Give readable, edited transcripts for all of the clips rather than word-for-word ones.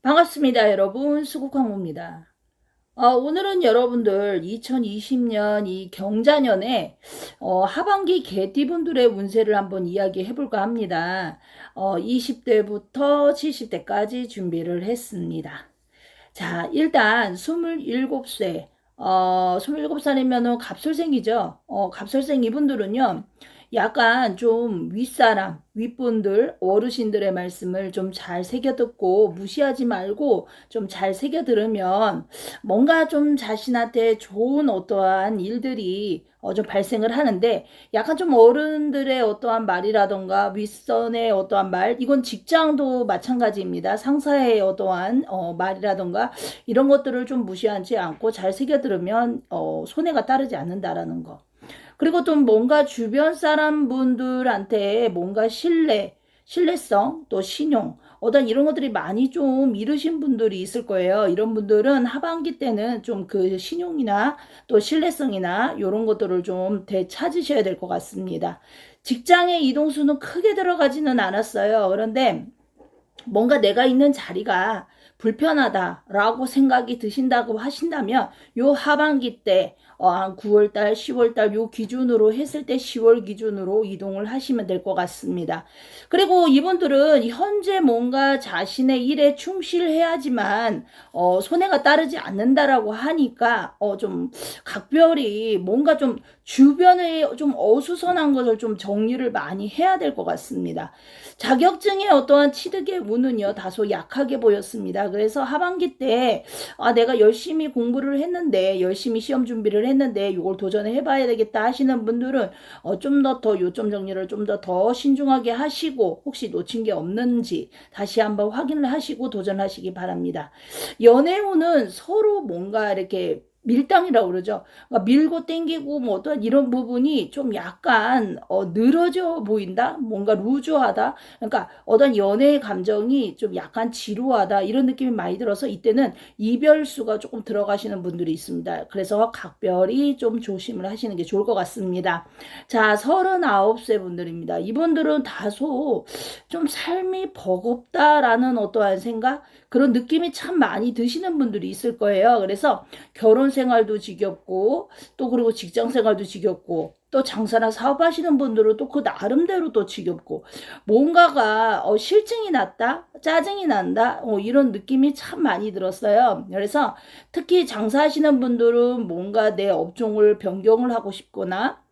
반갑습니다, 여러분. 수국황후입니다. 오늘은 여러분들 2020년 이 경자년에 하반기 개띠분들의 운세를 한번 이야기해 볼까 합니다. 20대부터 70대까지 준비를 했습니다. 자, 일단 27세, 27살이면은 갑술생이죠. 갑술생 이분들은요, 약간 좀 윗사람, 윗분들, 어르신들의 말씀을 좀 잘 새겨 듣고 무시하지 말고 좀 잘 새겨 들으면 뭔가 좀 자신한테 좋은 어떠한 일들이 좀 발생을 하는데, 약간 좀 어른들의 어떠한 말이라던가 윗선의 어떠한 말, 이건 직장도 마찬가지입니다. 상사의 어떠한 말이라던가 이런 것들을 좀 무시하지 않고 잘 새겨 들으면 손해가 따르지 않는다라는 거. 그리고 좀 뭔가 주변 사람 분들한테 뭔가 신뢰성, 또 신용, 어떤 이런 것들이 많이 좀 잃으신 분들이 있을 거예요. 이런 분들은 하반기 때는 좀 그 신용이나 또 신뢰성이나 이런 것들을 좀 되찾으셔야 될 것 같습니다. 직장의 이동수는 크게 들어가지는 않았어요. 그런데 뭔가 내가 있는 자리가 불편하다라고 생각이 드신다고 하신다면 요 하반기 때 한 9월달, 10월달 요 기준으로 했을 때 10월 기준으로 이동을 하시면 될 것 같습니다. 그리고 이분들은 현재 뭔가 자신의 일에 충실해야지만 손해가 따르지 않는다라고 하니까 좀 각별히 뭔가 좀 주변에 좀 어수선한 것을 좀 정리를 많이 해야 될 것 같습니다. 자격증의 어떠한 취득의 운은요 다소 약하게 보였습니다. 그래서 하반기 때 내가 열심히 공부를 했는데, 열심히 시험 준비를 했는데 이걸 도전해 봐야 되겠다 하시는 분들은 좀 더 요점 정리를 좀 더 신중하게 하시고, 혹시 놓친 게 없는지 다시 한번 확인을 하시고 도전하시기 바랍니다. 연애운은 서로 뭔가 이렇게 밀당이라고 그러죠. 그러니까 밀고 땡기고 뭐 어떤 이런 부분이 좀 약간 늘어져 보인다? 뭔가 루즈하다? 그러니까 어떤 연애의 감정이 좀 약간 지루하다 이런 느낌이 많이 들어서 이때는 이별수가 조금 들어가시는 분들이 있습니다. 그래서 각별히 좀 조심을 하시는 게 좋을 것 같습니다. 자, 39세 분들입니다. 이분들은 다소 좀 삶이 버겁다라는 어떠한 생각? 그런 느낌이 참 많이 드시는 분들이 있을 거예요. 그래서 결혼 생활도 지겹고, 또 그리고 직장 생활도 지겹고, 또 장사나 사업하시는 분들은 또 그 나름대로 또 지겹고, 뭔가가 실증이 났다, 짜증이 난다, 이런 느낌이 참 많이 들었어요. 그래서 특히 장사하시는 분들은 뭔가 내 업종을 변경을 하고 싶거나,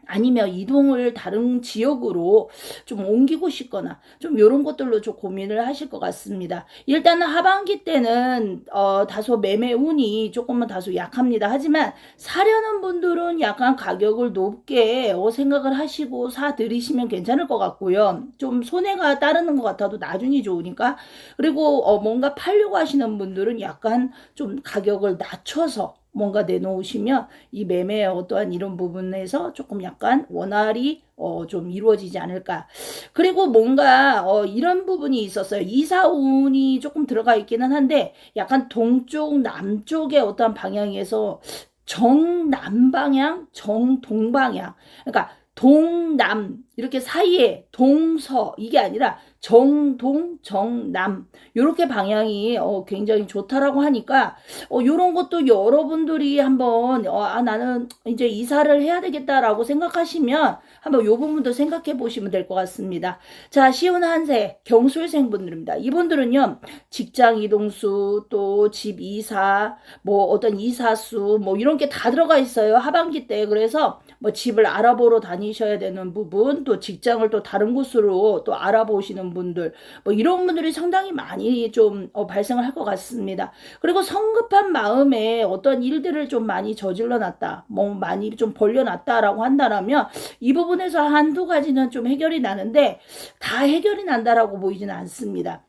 아니면 이동을 다른 지역으로 좀 옮기고 싶거나 좀 이런 것들로 좀 고민을 하실 것 같습니다. 일단은 하반기 때는 다소 매매 운이 조금은 다소 약합니다. 하지만 사려는 분들은 약간 가격을 높게 생각을 하시고 사들이시면 괜찮을 것 같고요. 좀 손해가 따르는 것 같아도 나중이 좋으니까. 그리고 뭔가 팔려고 하시는 분들은 약간 좀 가격을 낮춰서 뭔가 내놓으시면 이 매매의 어떠한 이런 부분에서 조금 약간 원활히 좀 이루어지지 않을까. 그리고 뭔가 이런 부분이 있었어요. 이사운이 조금 들어가 있기는 한데 약간 동쪽 남쪽의 어떠한 방향에서 정남방향, 정동방향. 그러니까 동남 이렇게 사이에 동서 이게 아니라 정동 정남 요렇게 방향이 굉장히 좋다라고 하니까 요런 것도 여러분들이 한번 나는 이제 이사를 해야 되겠다라고 생각하시면 한번 요 부분도 생각해 보시면 될 것 같습니다. 자, 시운 한세 경술생 분들입니다. 이분들은요 직장 이동수, 또 집 이사, 뭐 어떤 이사수 뭐 이런 게 다 들어가 있어요, 하반기 때. 그래서 뭐 집을 알아보러 다니셔야 되는 부분, 또 직장을 또 다른 곳으로 또 알아보시는 분들, 뭐 이런 분들이 상당히 많이 좀 발생을 할 것 같습니다. 그리고 성급한 마음에 어떤 일들을 좀 많이 저질러 놨다, 뭐 많이 좀 벌려놨다라고 한다라면 이 부분에서 한두 가지는 좀 해결이 나는데 다 해결이 난다라고 보이지는 않습니다.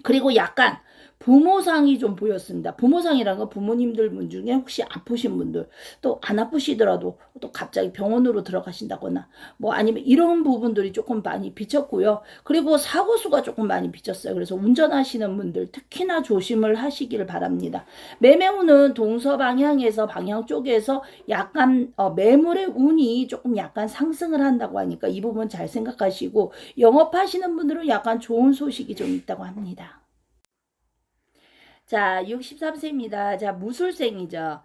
그리고 약간 부모상이 좀 보였습니다. 부모상이라는 건 부모님들 분 중에 혹시 아프신 분들, 또 안 아프시더라도 또 갑자기 병원으로 들어가신다거나 뭐 아니면 이런 부분들이 조금 많이 비쳤고요. 그리고 사고수가 조금 많이 비쳤어요. 그래서 운전하시는 분들 특히나 조심을 하시기를 바랍니다. 매매운은 동서방향에서 방향 쪽에서 약간 매물의 운이 조금 약간 상승을 한다고 하니까 이 부분 잘 생각하시고, 영업하시는 분들은 약간 좋은 소식이 좀 있다고 합니다. 자, 63세입니다. 자, 무술생이죠.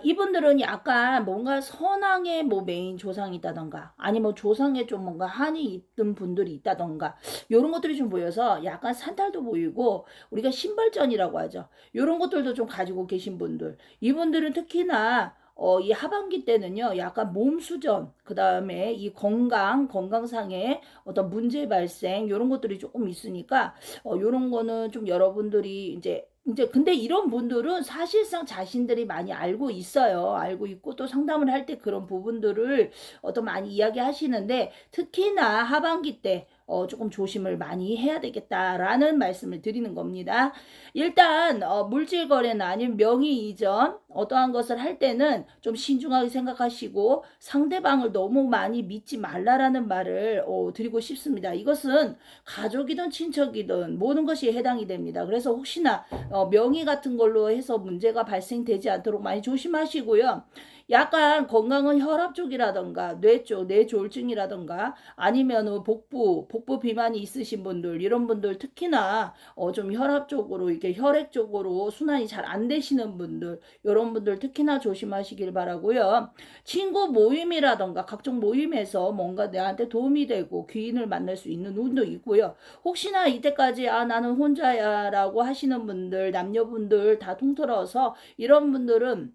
이분들은 약간 뭔가 선왕의 뭐 메인 조상이 있다던가, 아니면 뭐 조상에 좀 뭔가 한이 있던 분들이 있다던가, 요런 것들이 좀 보여서 약간 산탈도 보이고, 우리가 신발전이라고 하죠. 요런 것들도 좀 가지고 계신 분들. 이분들은 특히나 이 하반기 때는요, 약간 몸 수전, 그 다음에 이 건강상의 어떤 문제 발생, 요런 것들이 조금 있으니까, 요런 거는 좀 여러분들이 이제 근데 이런 분들은 사실상 자신들이 많이 알고 있어요. 알고 있고 또 상담을 할 때 그런 부분들을 어떤 많이 이야기하시는데 특히나 하반기 때 조금 조심을 많이 해야 되겠다라는 말씀을 드리는 겁니다. 일단 물질 거래나 아니면 명의 이전 어떠한 것을 할 때는 좀 신중하게 생각하시고 상대방을 너무 많이 믿지 말라라는 말을 드리고 싶습니다. 이것은 가족이든 친척이든 모든 것이 해당이 됩니다. 그래서 혹시나 명의 같은 걸로 해서 문제가 발생되지 않도록 많이 조심하시고요. 약간 건강은 혈압 쪽이라던가 뇌 쪽, 뇌졸중이라던가 아니면 복부 비만이 있으신 분들 이런 분들 특히나 좀 혈압 쪽으로 이렇게 혈액 쪽으로 순환이 잘 안 되시는 분들 이런 분들 특히나 조심하시길 바라고요. 친구 모임이라던가 각종 모임에서 뭔가 내한테 도움이 되고 귀인을 만날 수 있는 운도 있고요. 혹시나 이때까지 나는 혼자야 라고 하시는 분들 남녀분들 다 통틀어서 이런 분들은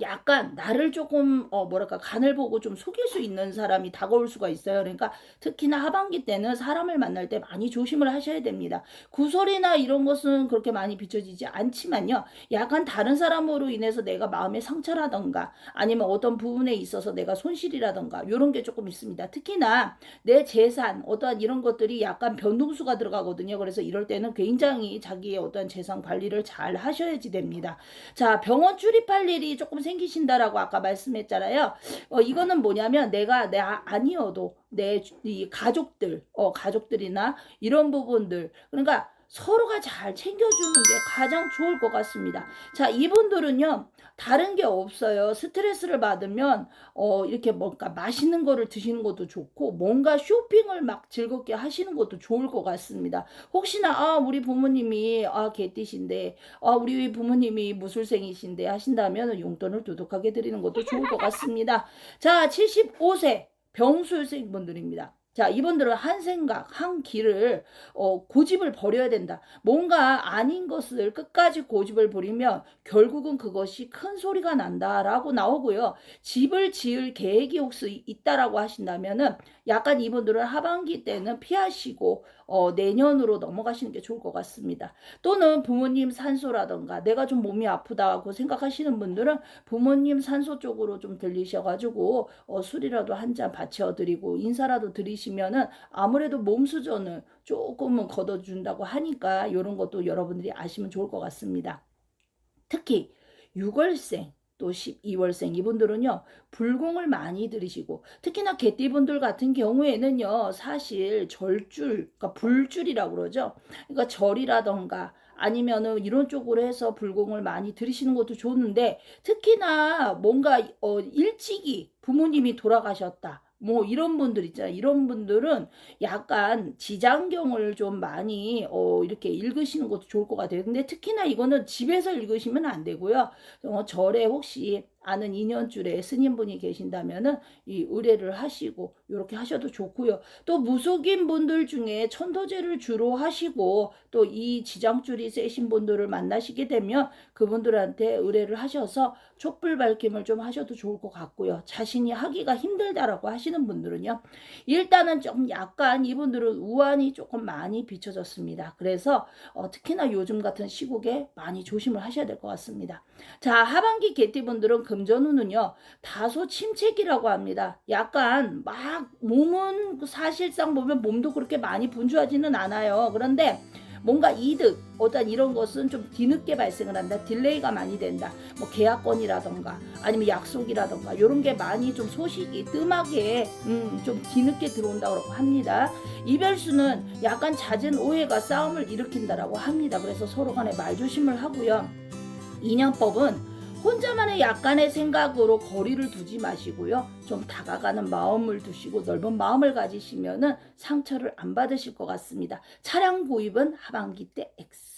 약간 나를 조금 뭐랄까 간을 보고 좀 속일 수 있는 사람이 다가올 수가 있어요. 그러니까 특히나 하반기 때는 사람을 만날 때 많이 조심을 하셔야 됩니다. 구설이나 이런 것은 그렇게 많이 비춰지지 않지만요. 약간 다른 사람으로 인해서 내가 마음의 상처라던가 아니면 어떤 부분에 있어서 내가 손실이라던가 이런 게 조금 있습니다. 특히나 내 재산 어떠한 이런 것들이 약간 변동수가 들어가거든요. 그래서 이럴 때는 굉장히 자기의 어떤 재산 관리를 잘 하셔야지 됩니다. 자, 병원 출입할 일이 조금 생기신다라고 아까 말씀했잖아요. 이거는 뭐냐면 내가 아니어도 내 이 가족들이나 이런 부분들 그러니까 서로가 잘 챙겨주는 게 가장 좋을 것 같습니다. 자, 이분들은요, 다른 게 없어요. 스트레스를 받으면, 이렇게 뭔가 맛있는 거를 드시는 것도 좋고, 뭔가 쇼핑을 막 즐겁게 하시는 것도 좋을 것 같습니다. 혹시나, 우리 부모님이, 개띠신데, 우리 부모님이 무술생이신데 하신다면 용돈을 두둑하게 드리는 것도 좋을 것 같습니다. 자, 75세 병술생 분들입니다. 자, 이분들은 한 생각, 한 길을 고집을 버려야 된다. 뭔가 아닌 것을 끝까지 고집을 부리면 결국은 그것이 큰 소리가 난다라고 나오고요. 집을 지을 계획이 혹시 있다라고 하신다면은 약간 이분들은 하반기 때는 피하시고 내년으로 넘어가시는 게 좋을 것 같습니다. 또는 부모님 산소라던가 내가 좀 몸이 아프다고 생각하시는 분들은 부모님 산소 쪽으로 좀 들리셔가지고 술이라도 한 잔 받쳐드리고 인사라도 드리시면은 아무래도 몸 수전을 조금은 걷어준다고 하니까 이런 것도 여러분들이 아시면 좋을 것 같습니다. 특히 6월생 또 12월생 이분들은요 불공을 많이 들이시고 특히나 개띠분들 같은 경우에는요 사실 그러니까 불줄이라고 그러죠. 그러니까 절이라던가 아니면은 이런 쪽으로 해서 불공을 많이 들이시는 것도 좋은데 특히나 뭔가 일찍이 부모님이 돌아가셨다. 뭐 이런 분들 있잖아요. 이런 분들은 약간 지장경을 좀 많이 이렇게 읽으시는 것도 좋을 것 같아요. 근데 특히나 이거는 집에서 읽으시면 안 되고요. 절에 혹시 아는 인연줄에 스님분이 계신다면은 이 의뢰를 하시고 이렇게 하셔도 좋고요. 또 무속인 분들 중에 천도제를 주로 하시고 또 이 지장줄이 세신 분들을 만나시게 되면 그분들한테 의뢰를 하셔서 촛불 밝힘을 좀 하셔도 좋을 것 같고요. 자신이 하기가 힘들다라고 하시는 분들은요. 일단은 좀 약간 이분들은 우환이 조금 많이 비춰졌습니다. 그래서 특히나 요즘 같은 시국에 많이 조심을 하셔야 될 것 같습니다. 자, 하반기 개띠분들은 금전운은요 다소 침체기라고 합니다. 약간 막 몸은 사실상 보면 몸도 그렇게 많이 분주하지는 않아요. 그런데 뭔가 이득 어떤 이런 것은 좀 뒤늦게 발생을 한다. 딜레이가 많이 된다. 뭐 계약건이라던가 아니면 약속이라던가 이런 게 많이 좀 소식이 뜸하게 좀 뒤늦게 들어온다고 합니다. 이별수는 약간 잦은 오해가 싸움을 일으킨다라고 합니다. 그래서 서로 간에 말조심을 하고요. 인연법은 혼자만의 약간의 생각으로 거리를 두지 마시고요. 좀 다가가는 마음을 두시고 넓은 마음을 가지시면은 상처를 안 받으실 것 같습니다. 차량 구입은 하반기 때 X.